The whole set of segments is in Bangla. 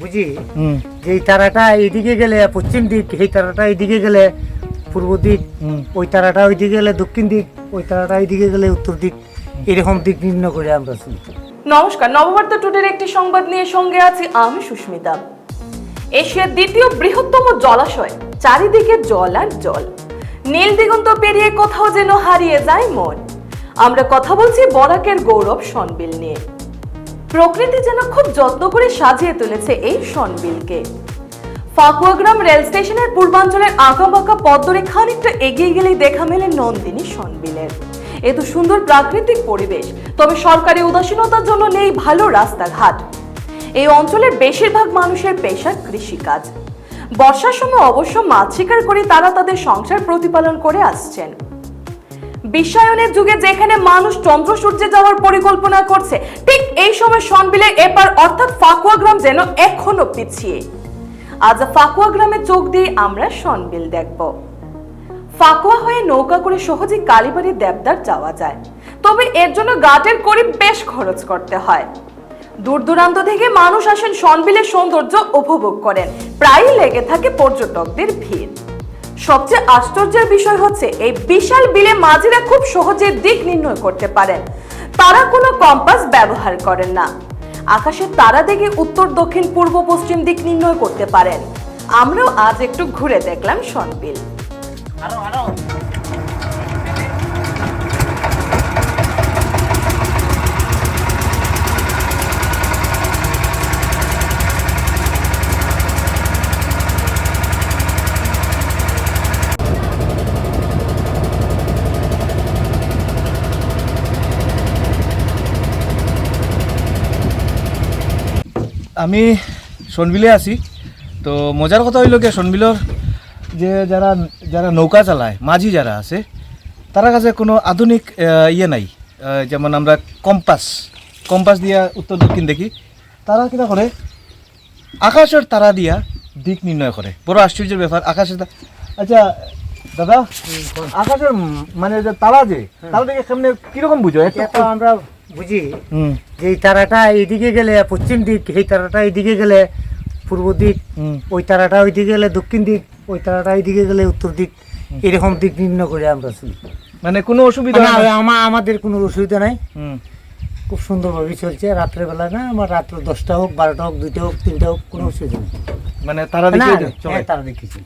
বুঝি যে এই তারাটা এইদিকে গেলে পশ্চিম দিক, এই তারাটা এইদিকে গেলে পূর্ব দিক, ওই তারাটা ওইদিকে গেলে দক্ষিণ দিক, ওই তারাটা এইদিকে গেলে উত্তর দিক, এরকম দিক নির্ণয় করে আমরা শুনি। নমস্কার, নববার্তা টুডের একটি সংবাদ নিয়ে সঙ্গে আছি আমি সুস্মিতা। এশিয়ার দ্বিতীয় বৃহত্তম জলাশয়, চারিদিকে জল আর জল, নীল দিগন্ত পেরিয়ে কোথাও যেন হারিয়ে যায় মন। আমরা কথা বলছি বরাকের গৌরব শনবিল নিয়ে। প্রকৃতি যেন খুব যত্ন করে সাজিয়ে তুলেছে এই শনবিলকে। ফাকুয়াগ্রাম রেল স্টেশনের পূর্বাঞ্চলের আঁকাবাঁকা পথ ধরে খানিকটা এগিয়ে গেলেই দেখা মেলে নন্দিনী শনবিলের। এত সুন্দর প্রাকৃতিক পরিবেশ, তবে সরকারি উদাসীনতার জন্য নেই ভালো রাস্তাঘাট। এই অঞ্চলের বেশিরভাগ মানুষের পেশা কৃষিকাজ। বর্ষার সময় অবশ্য মাছ শিকার করে তারা তাদের সংসার প্রতিপালন করে আসছেন। বিশ্বায়নের যুগে যেখানে মানুষ চন্দ্র সূর্যে যাওয়ার পরিকল্পনা করছে, ঠিক এই সময় শনবিলের এপার অর্থাৎ ফাকুয়াগ্রাম যেন এখনো পিছিয়ে। আজ ফাকুয়া গ্রামে চোখ দিয়ে আমরা শনবিল দেখব। ফাকুয়া হয়ে নৌকা করে সহজে কালীবাড়ি দেবদার যাওয়া যায়, তবে এর জন্য ঘাটের করে বেশ খরচ করতে হয়। দূর দূরান্ত থেকে মানুষ আসেন শনবিলের সৌন্দর্য উপভোগ করেন, প্রায়ই লেগে থাকে পর্যটকদের ভিড়। সবচেয়ে আশ্চর্যের বিষয় হচ্ছে এই বিশাল বিলে মাঝিরা খুব সহজে দিক নির্ণয় করতে পারেন। তারা কোনো কম্পাস ব্যবহার করেন না। আকাশের তারা দেখে উত্তর দক্ষিণ পূর্ব পশ্চিম দিক নির্ণয় করতে পারেন। আমরাও আজ একটু ঘুরে দেখলাম শনবিল। আমি শনবিলে আছি। তো মজার কথা হইল কি, শনবিলর যে যারা যারা নৌকা চালায়, মাঝি যারা আছে, তার কাছে কোনো আধুনিক নাই। যেমন আমরা কম্পাস দিয়া উত্তর দক্ষিণ দেখি, তারা কিনা করে আকাশের তারা দিয়া দিক নির্ণয় করে। বড় আশ্চর্যের ব্যাপার। আকাশের আচ্ছা দাদা, আকাশের মানে যে তারা দেখে কেমনে কিরকম বুঝো? এটা আমরা বুঝি যে এই তারাটা এইদিকে গেলে পশ্চিম দিক, এই তারাটা এইদিকে গেলে পূর্ব দিক, ওই তারাটা ওইদিকে গেলে দক্ষিণ দিক, ওই তারাটা এইদিকে গেলে উত্তর দিক, এরকম দিক নির্ণয় করে আমরা শুনি। মানে কোনো অসুবিধা না, আমাদের কোনো অসুবিধা নাই, খুব সুন্দরভাবে চলছে। রাত্রেবেলা না, আমার রাত্র 10টা হোক, 12টা হোক, 2টা হোক, 3টা হোক, কোনো অসুবিধা নেই। মানে তারা দেখে চলে। তারা দেখেছি।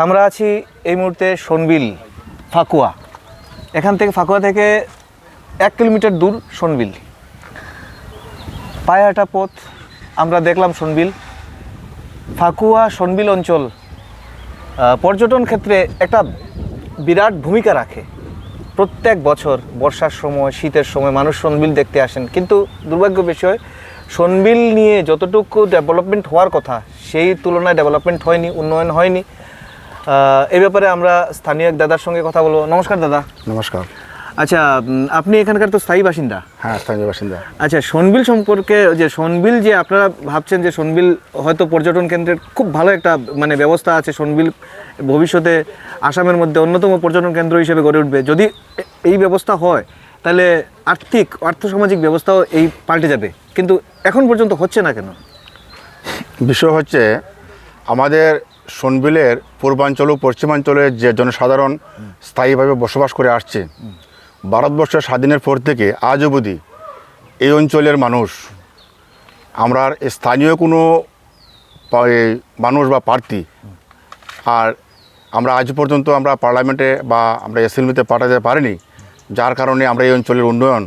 আমরা আছি এই মুহূর্তে শনবিল ফাকুয়া। ফাকুয়া থেকে 1 কিলোমিটার দূর শনবিল। পায়ে হাঁটা পথ, আমরা দেখলাম শনবিল। ফাকুয়া শনবিল অঞ্চল পর্যটন ক্ষেত্রে একটা বিরাট ভূমিকা রাখে। প্রত্যেক বছর বর্ষার সময় শীতের সময় মানুষ সোনবিল দেখতে আসেন, কিন্তু দুর্ভাগ্য বিষয় সোনবিল নিয়ে যতটুকু ডেভেলপমেন্ট হওয়ার কথা সেই তুলনায় ডেভেলপমেন্ট হয়নি, উন্নয়ন হয়নি। এই ব্যাপারে আমরা স্থানীয় এক দাদার সঙ্গে কথা বলবো। নমস্কার দাদা। নমস্কার। আচ্ছা, আপনি এখানকার তো স্থায়ী বাসিন্দা। হ্যাঁ, স্থানীয় বাসিন্দা। আচ্ছা, সোনবিল সম্পর্কে, যে সোনবিল যে আপনারা ভাবছেন যে সোনবিল হয়তো পর্যটন কেন্দ্রের খুব ভালো একটা মানে ব্যবস্থা আছে, সোনবিল ভবিষ্যতে আসামের মধ্যে অন্যতম পর্যটন কেন্দ্র হিসেবে গড়ে উঠবে, যদি এই ব্যবস্থা হয় তাহলে আর্থসামাজিক ব্যবস্থাও এই পাল্টে যাবে, কিন্তু এখন পর্যন্ত হচ্ছে না কেন? বিষয় হচ্ছে আমাদের সোনবিলের পূর্বাঞ্চল ও পশ্চিমাঞ্চলের যে জনসাধারণ স্থায়ীভাবে বসবাস করে আসছে, ভারতবর্ষের স্বাধীনের পর থেকে আজ অবধি এই অঞ্চলের মানুষ, আমরা স্থানীয় কোনো মানুষ বা প্রার্থী আর আমরা আজ পর্যন্ত আমরা পার্লামেন্টে বা আমরা অ্যাসেম্বলিতে পাঠাতে পারিনি, যার কারণে আমরা এই অঞ্চলের উন্নয়ন,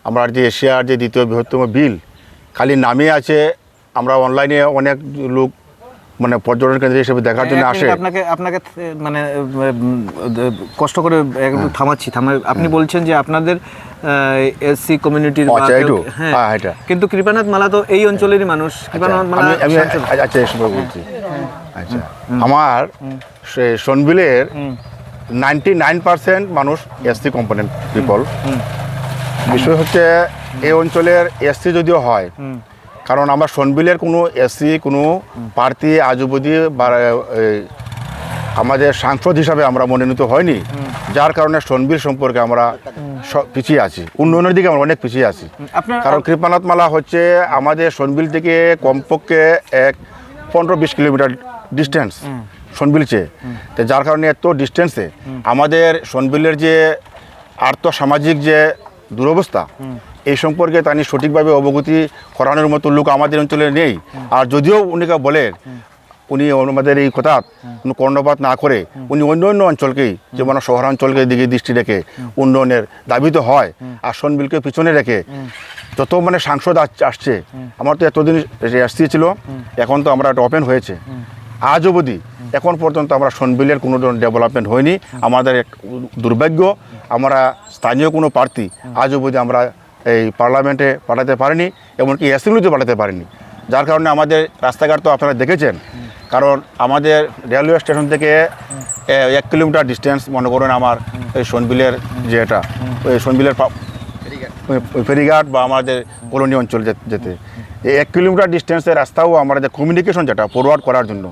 আমরা যে এশিয়ার যে দ্বিতীয় বৃহত্তম বিল খালি নামে আছে। আমরা অনলাইনে অনেক লোক মানে পর্যটন কেন্দ্র হিসেবে দেখার জন্য আসে। আপনাকে মানে কষ্ট করে একটু থামাচ্ছি। আপনি বলছেন যে আপনাদের এসসি কমিউনিটির, কিন্তু কৃপানাথ মালা তো এই অঞ্চলেরই মানুষ। কৃপানাথ মালা আমি আচ্ছা এই সময় বলছি। আচ্ছা, আমার সোনবিলের 99% মানুষ এসসি কম্পোনেন্ট পিপল। বিষয় হচ্ছে এই অঞ্চলের এসসি যদিও হয়, কারণ আমরা সোনবিলের কোনো এসসি কোনো প্রার্থী আজ অবধি আমাদের সাংসদ হিসাবে আমরা মনোনীত হয়নি, যার কারণে সোনবিল সম্পর্কে আমরা পিছিয়ে আছি, উন্নয়নের দিকে আমরা অনেক পিছিয়ে আছি। কারণ কৃপানাথ মালা হচ্ছে আমাদের সোনবিল থেকে কমপক্ষে 15-20 কিলোমিটার ডিস্টেন্স সোনবিল চেয়ে, তো যার কারণে এত ডিস্টেন্সে আমাদের সোনবিলের যে আর্থসামাজিক যে দুরবস্থা এই সম্পর্কে তানি সঠিকভাবে অবগতি করানোর মতো লোক আমাদের অঞ্চলে নেই। আর যদিও উনিকে বলেন, উনি আমাদের এই কথা কোনো কর্ণপাত না করে উনি অন্য অন্য অঞ্চলকেই, যেমন শহরাঞ্চলকে দিকে দৃষ্টি রেখে উন্নয়নের দাবি তো হয়, আর সোনবিলকে পিছনে রেখে যত মানে সাংসদ আসছে, আমার তো এতদিন এসসি ছিল, এখন তো আমরা ওপেন হয়েছে, আজ অবধি এখন পর্যন্ত আমরা সোনবিলের কোনো ধরনের ডেভেলপমেন্ট হয়নি। আমাদের এক দুর্ভাগ্য, আমরা স্থানীয় কোনো প্রার্থী আজ অবধি আমরা এই পার্লামেন্টে পাঠাতে পারিনি, এমনকি অ্যাসেম্বলিতে পাঠাতে পারিনি, যার কারণে আমাদের রাস্তাঘাট তো আপনারা দেখেছেন। কারণ আমাদের রেলওয়ে স্টেশন থেকে 1 কিলোমিটার ডিস্টেন্স, মনে করেন আমার এই সোনবিলের যে এটা ওই সোনবিলের ফেরিঘাট বা আমাদের কলোনি অঞ্চল যেতে এই 1 কিলোমিটার ডিস্টেন্সের রাস্তাও আমাদের কমিউনিকেশন যেটা ফরওয়ার্ড করার জন্য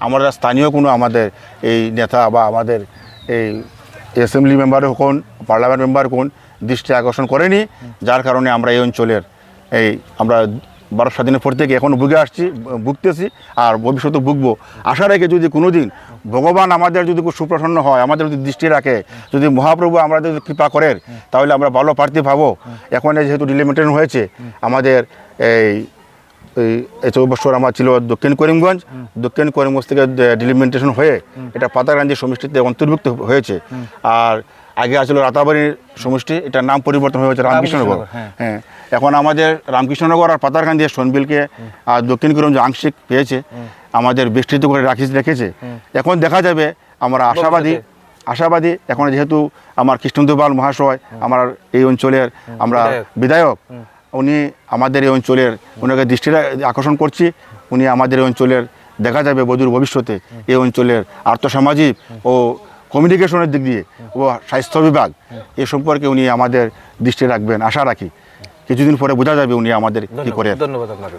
আমরা স্থানীয় কোনো আমাদের এই নেতা বা আমাদের এই অ্যাসেম্বলি মেম্বার হোক, পার্লামেন্ট মেম্বার হোক দৃষ্টি আকর্ষণ করেনি, যার কারণে আমরা এই অঞ্চলের এই আমরা ভারত স্বাধীনের পর থেকে এখনও ভুগতেছি আর ভবিষ্যতে ভুগবো। আশা রেখে যদি কোনো দিন ভগবান আমাদের যদি খুব সুপ্রসন্ন হয়, আমাদের যদি দৃষ্টি রাখে, যদি মহাপ্রভু আমাদের যদি কৃপা করেন, তাহলে আমরা ভালো প্রার্থী পাবো। এখন যেহেতু ডিলিমিটেশন হয়েছে, আমাদের এই 4 বছর আমার ছিল দক্ষিণ করিমগঞ্জ থেকে ডিলিমিটেশন হয়ে এটা পাতারকান্দি সমষ্টিতে অন্তর্ভুক্ত হয়েছে। আর আগে আসলে রাতাবাড়ির সমষ্টি, এটার নাম পরিবর্তন হয়েছে রামকৃষ্ণনগর। হ্যাঁ, এখন আমাদের রামকৃষ্ণনগর আর পাতারকান্দি সোনবিলকে আর দক্ষিণ করিমগঞ্জ আংশিক পেয়েছে, আমাদের বিস্তৃত করে রেখেছে। এখন দেখা যাবে, আমরা আশাবাদী। এখন যেহেতু আমার কৃষ্ণদেবাল মহাশয় আমার এই অঞ্চলের আমরা বিধায়ক, উনি আমাদের এই অঞ্চলের ওনাকে দৃষ্টি আকর্ষণ করছি। উনি আমাদের এই অঞ্চলের দেখা যাবে বদূর ভবিষ্যতে এই অঞ্চলের আর্থসামাজিক ও কমিউনিকেশনের দিক দিয়ে ও স্বাস্থ্য বিভাগ এ সম্পর্কে উনি আমাদের দৃষ্টি রাখবেন, আশা রাখি। কিছুদিন পরে বোঝা যাবে উনি আমাদের কি করে। ধন্যবাদ আপনাকে।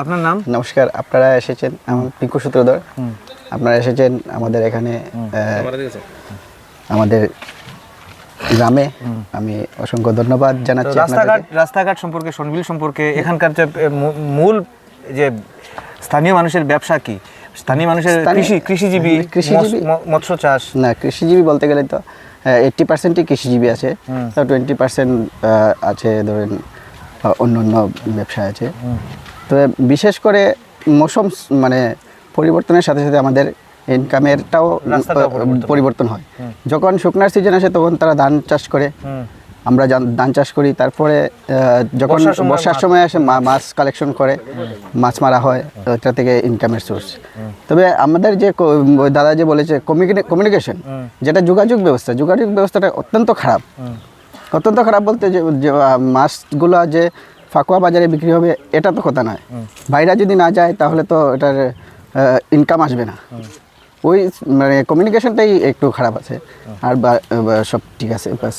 আপনার নাম? নমস্কার, আপনারা এসেছেন, আমার পিঙ্কু সূত্রধর। আপনারা এসেছেন আমাদের এখানে আমাদের গ্রামে, আমি অসংখ্য ধন্যবাদ জানাচ্ছি। রাস্তাঘাট সম্পর্কে, সোনবিল সম্পর্কে, এখানকার যে মূল যে স্থানীয় মানুষের ব্যবসা কি, স্থানীয় মানুষের কৃষিজীবী, মৎস্য চাষ? না, কৃষিজীবী বলতে গেলে তো 80%ই কৃষিজীবী আছে, তো 20% আছে ধরেন অন্য ব্যবসা আছে। তবে বিশেষ করে মৌসুম মানে পরিবর্তনের সাথে সাথে আমাদের ইনকামেরটাও পরিবর্তন হয়। যখন শুকনার সিজন আসে তখন তারা ধান চাষ করে, আমরা ধান চাষ করি, তারপরে যখন বর্ষার সময় বর্ষার সময় আসে মাছ কালেকশন করে, মাছ মারা হয়, ওটা থেকে ইনকামের সোর্স। তবে আমাদের যে ওই দাদা যে বলেছে কমিউনিকেশন, যেটা যোগাযোগ ব্যবস্থাটা অত্যন্ত খারাপ। অত্যন্ত খারাপ বলতে যে মাছগুলো যে ফাকুয়া বাজারে বিক্রি হবে এটা তো কথা নয়, বাইরে যদি না যায় তাহলে তো এটার ইনকাম আসবে না। ওই মানে কমিউনিকেশনটাই একটু খারাপ আছে, আর সব ঠিক আছে বাস।